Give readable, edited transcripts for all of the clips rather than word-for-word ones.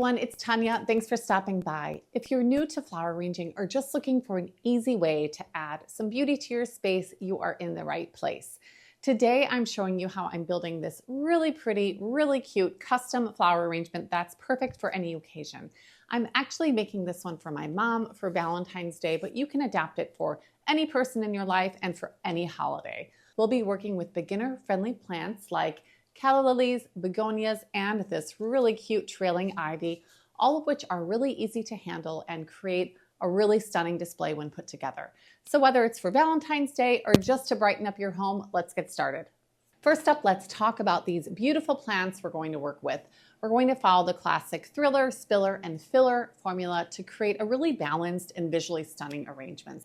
everyone, it's Tanya. Thanks for stopping by. If you're new to flower arranging or just looking for an easy way to add some beauty to your space, you are in the right place. Today, I'm showing you how I'm building this really pretty, really cute custom flower arrangement that's perfect for any occasion. I'm actually making this one for my mom for Valentine's Day, but you can adapt it for any person in your life and for any holiday. We'll be working with beginner-friendly plants like calla lilies, begonias, and this really cute trailing ivy, all of which are really easy to handle and create a really stunning display when put together. So whether it's for Valentine's Day or just to brighten up your home, let's get started. First up, let's talk about these beautiful plants we're going to work with. We're going to follow the classic thriller, spiller, and filler formula to create a really balanced and visually stunning arrangement.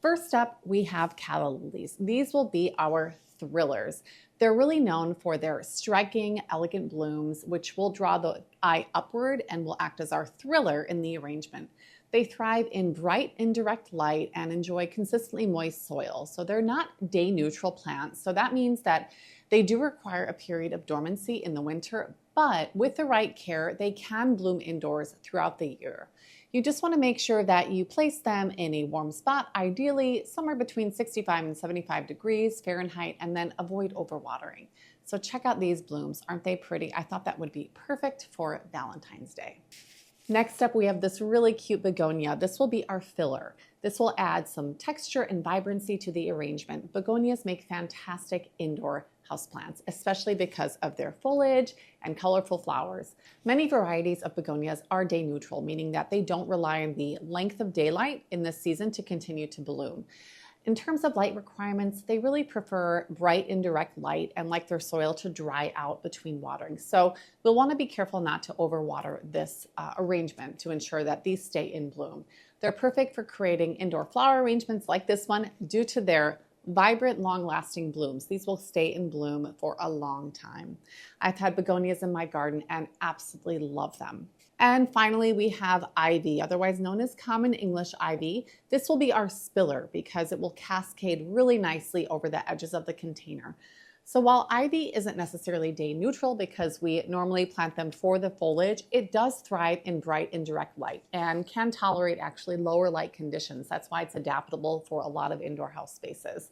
First up, we have calla lilies. These will be our thrillers. They're really known for their striking, elegant blooms, which will draw the eye upward and will act as our thriller in the arrangement. They thrive in bright, indirect light and enjoy consistently moist soil. So they're not day neutral plants. So that means that they do require a period of dormancy in the winter, but with the right care, they can bloom indoors throughout the year. You just want to make sure that you place them in a warm spot, ideally somewhere between 65 and 75 degrees Fahrenheit, and then avoid overwatering. So check out these blooms. Aren't they pretty? I thought that would be perfect for Valentine's Day. Next up, we have this really cute begonia. This will be our filler. This will add some texture and vibrancy to the arrangement. Begonias make fantastic indoor houseplants, especially because of their foliage and colorful flowers. Many varieties of begonias are day neutral, meaning that they don't rely on the length of daylight in this season to continue to bloom. In terms of light requirements, they really prefer bright indirect light and like their soil to dry out between watering. So we'll want to be careful not to overwater this arrangement to ensure that these stay in bloom. They're perfect for creating indoor flower arrangements like this one due to their vibrant, long-lasting blooms. These will stay in bloom for a long time. I've had begonias in my garden and absolutely love them. And finally, we have ivy, otherwise known as common English ivy. This will be our spiller because it will cascade really nicely over the edges of the container. So while ivy isn't necessarily day neutral because we normally plant them for the foliage, it does thrive in bright indirect light and can tolerate actually lower light conditions. That's why it's adaptable for a lot of indoor house spaces.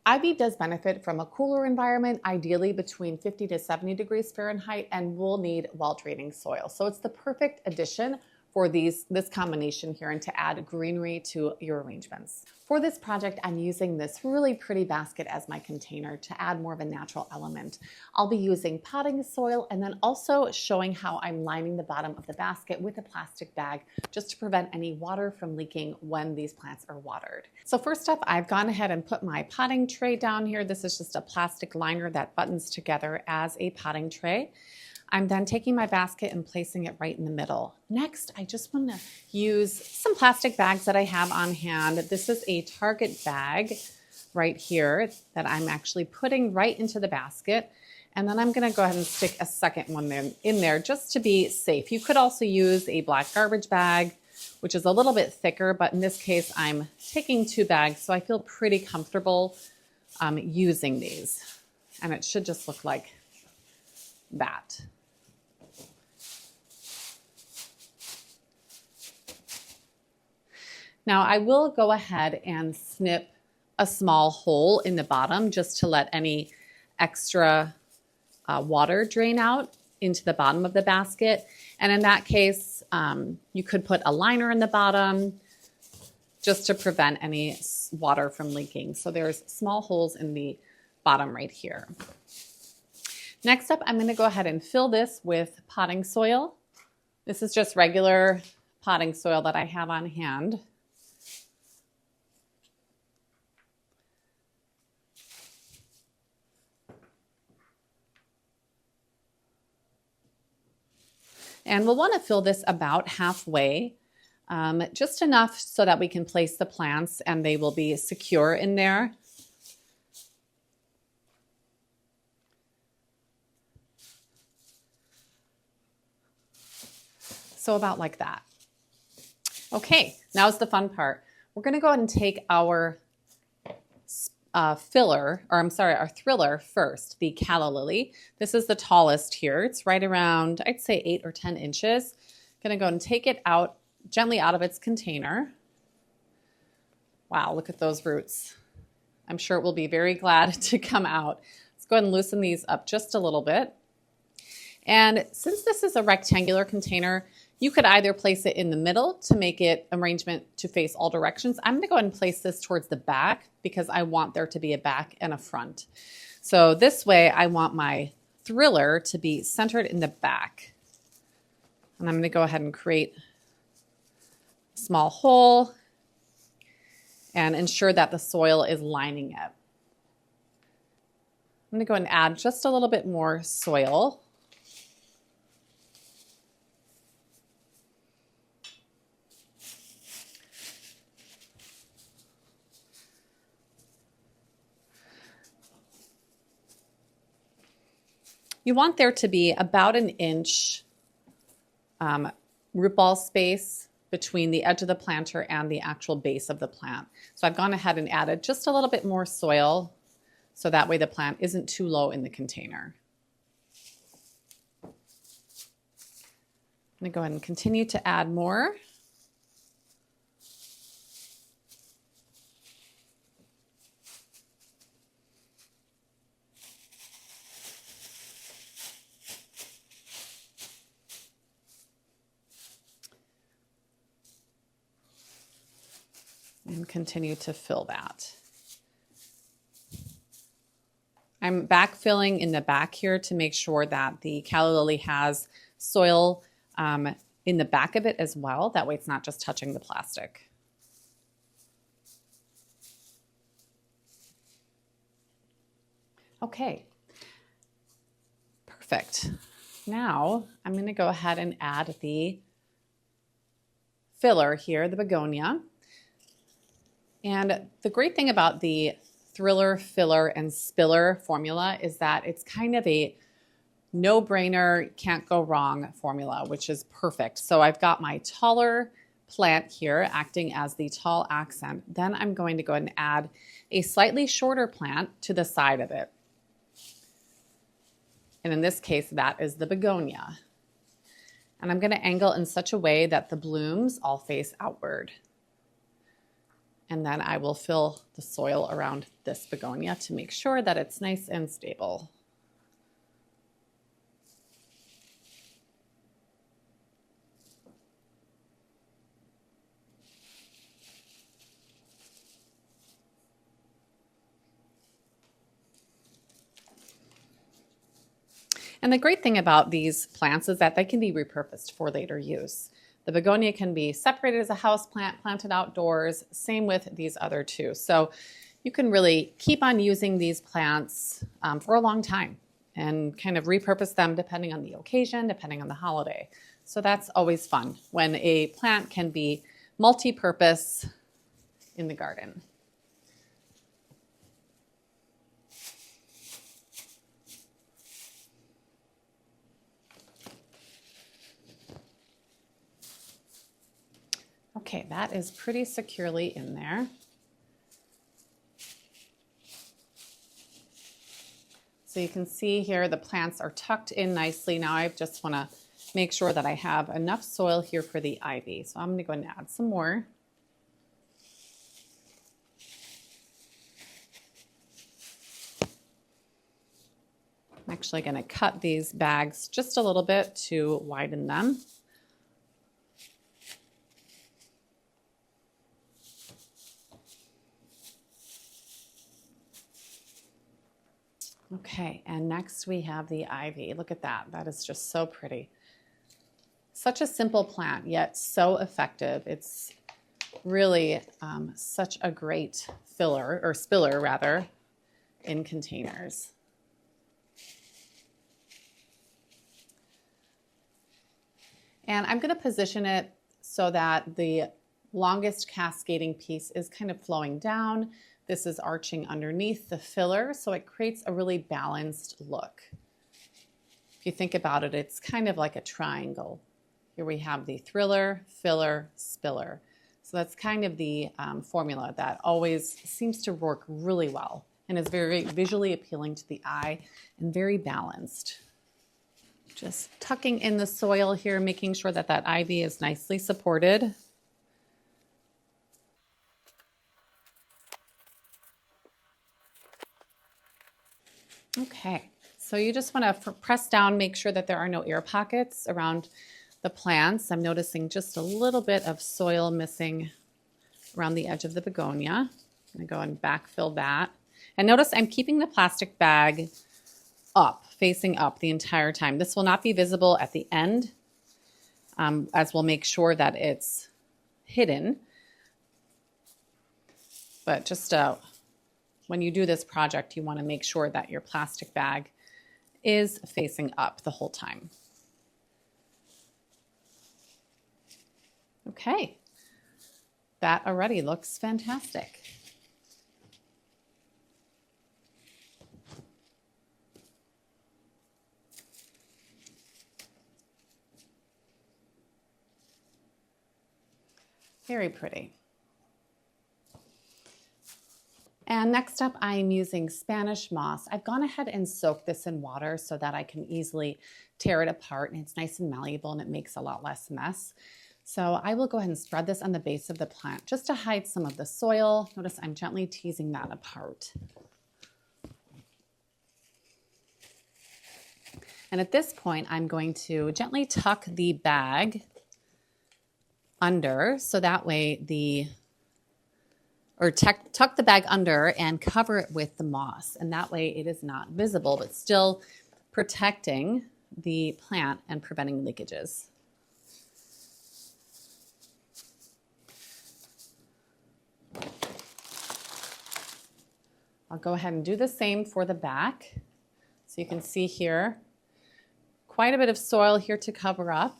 Ivy does benefit from a cooler environment, ideally between 50 to 70 degrees Fahrenheit, and will need well-draining soil. So it's the perfect addition for this combination here and to add greenery to your arrangements. For this project, I'm using this really pretty basket as my container to add more of a natural element. I'll be using potting soil and then also showing how I'm lining the bottom of the basket with a plastic bag just to prevent any water from leaking when these plants are watered. So first up, I've gone ahead and put my potting tray down here. This is just a plastic liner that buttons together as a potting tray. I'm then taking my basket and placing it right in the middle. Next, I just want to use some plastic bags that I have on hand. This is a Target bag right here that I'm actually putting right into the basket. And then I'm going to go ahead and stick a second one in there just to be safe. You could also use a black garbage bag, which is a little bit thicker, but in this case, I'm taking 2 bags, so I feel pretty comfortable using these. And it should just look like that. Now I will go ahead and snip a small hole in the bottom just to let any extra water drain out into the bottom of the basket. And in that case, you could put a liner in the bottom just to prevent any water from leaking. So there's small holes in the bottom right here. Next up, I'm going to go ahead and fill this with potting soil. This is just regular potting soil that I have on hand. And we'll want to fill this about halfway, just enough so that we can place the plants and they will be secure in there. So about like that. Okay, now's the fun part. We're going to go ahead and take our our thriller first, the calla lily. This is the tallest here. It's right around, I'd say 8 or 10 inches. I'm gonna go and take it out gently out of its container. Wow, look at those roots. I'm sure it will be very glad to come out. Let's go ahead and loosen these up just a little bit. And since this is a rectangular container, you could either place it in the middle to make it arrangement to face all directions. I'm gonna go ahead and place this towards the back because I want there to be a back and a front. So this way I want my thriller to be centered in the back. And I'm gonna go ahead and create a small hole and ensure that the soil is lining it. I'm gonna go and add just a little bit more soil. You want there to be about an inch root ball space between the edge of the planter and the actual base of the plant. So I've gone ahead and added just a little bit more soil so that way the plant isn't too low in the container. I'm gonna go ahead and continue to add more. And continue to fill that. I'm backfilling in the back here to make sure that the calla lily has soil in the back of it as well. That way it's not just touching the plastic. Okay, perfect. Now I'm going to go ahead and add the filler here, the begonia. And the great thing about the thriller, filler, and spiller formula is that it's kind of a no-brainer, can't go wrong formula, which is perfect. So I've got my taller plant here acting as the tall accent. Then I'm going to go ahead and add a slightly shorter plant to the side of it. And in this case, that is the begonia. And I'm going to angle in such a way that the blooms all face outward. And then I will fill the soil around this begonia to make sure that it's nice and stable. And the great thing about these plants is that they can be repurposed for later use. The begonia can be separated as a house plant, planted outdoors, same with these other two. So you can really keep on using these plants for a long time and kind of repurpose them depending on the occasion, depending on the holiday. So that's always fun when a plant can be multi-purpose in the garden. Okay, that is pretty securely in there. So you can see here the plants are tucked in nicely. Now I just want to make sure that I have enough soil here for the ivy. So I'm going to go and add some more. I'm actually going to cut these bags just a little bit to widen them. Okay, and next we have the ivy. Look at that. That is just so pretty. Such a simple plant, yet so effective. It's really such a great filler, or spiller rather, in containers. And I'm going to position it so that the longest cascading piece is kind of flowing down. This is arching underneath the filler, so it creates a really balanced look. If you think about it, it's kind of like a triangle. Here we have the thriller, filler, spiller. This So that's kind of the formula that always seems to work really well and is very visually appealing to the eye and very balanced. Just tucking in the soil here, making sure that that ivy is nicely supported. Okay, so you just want to press down, make sure that there are no air pockets around the plants. I'm noticing just a little bit of soil missing around the edge of the begonia. I'm going to go and backfill that. And notice I'm keeping the plastic bag up, facing up the entire time. This will not be visible at the end, as we'll make sure that it's hidden. But just when you do this project, you want to make sure that your plastic bag is facing up the whole time. Okay, that already looks fantastic. Very pretty. And next up, I'm using Spanish moss. I've gone ahead and soaked this in water so that I can easily tear it apart, and it's nice and malleable and it makes a lot less mess. So I will go ahead and spread this on the base of the plant just to hide some of the soil. Notice I'm gently teasing that apart. And at this point, I'm going to gently tuck the bag under, so that way tuck the bag under and cover it with the moss, and that way it is not visible but still protecting the plant and preventing leakages. I'll go ahead and do the same for the back. So you can see here quite a bit of soil here to cover up,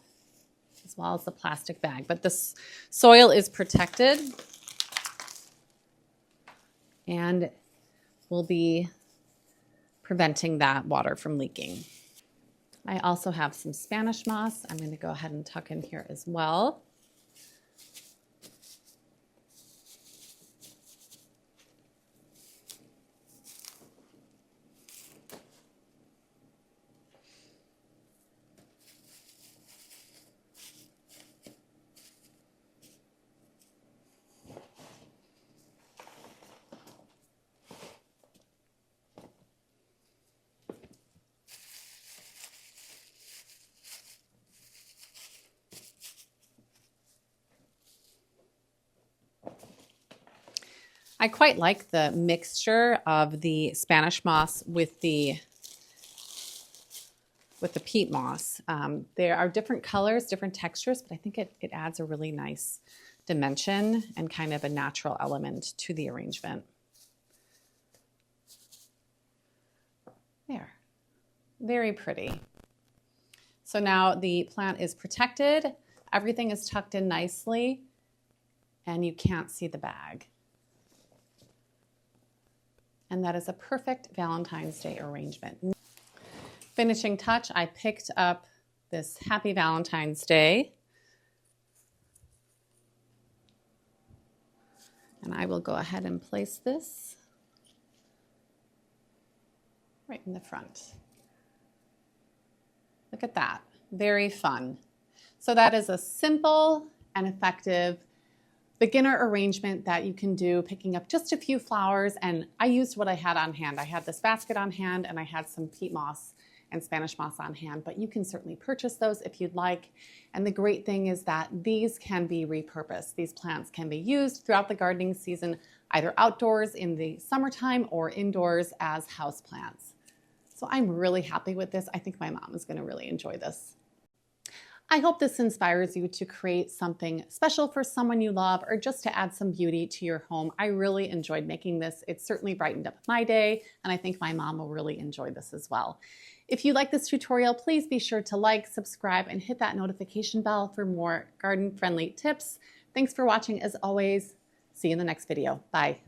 as well as the plastic bag. But this soil is protected and will be preventing that water from leaking. I also have some Spanish moss. I'm going to go ahead and tuck in here as well. I quite like the mixture of the Spanish moss with the peat moss. There are different colors, different textures, but I think it adds a really nice dimension and kind of a natural element to the arrangement. There, very pretty. So now the plant is protected, everything is tucked in nicely, and you can't see the bag. And that is a perfect Valentine's Day arrangement. Finishing touch, I picked up this Happy Valentine's Day. And I will go ahead and place this right in the front. Look at that, very fun. So that is a simple and effective beginner arrangement that you can do, picking up just a few flowers. And I used what I had on hand. I had this basket on hand and I had some peat moss and Spanish moss on hand, but you can certainly purchase those if you'd like. And the great thing is that these can be repurposed. These plants can be used throughout the gardening season, either outdoors in the summertime or indoors as houseplants. So I'm really happy with this. I think my mom is going to really enjoy this. I hope this inspires you to create something special for someone you love or just to add some beauty to your home. I really enjoyed making this. It certainly brightened up my day, and I think my mom will really enjoy this as well. If you like this tutorial, please be sure to like, subscribe, and hit that notification bell for more garden-friendly tips. Thanks for watching as always. See you in the next video. Bye.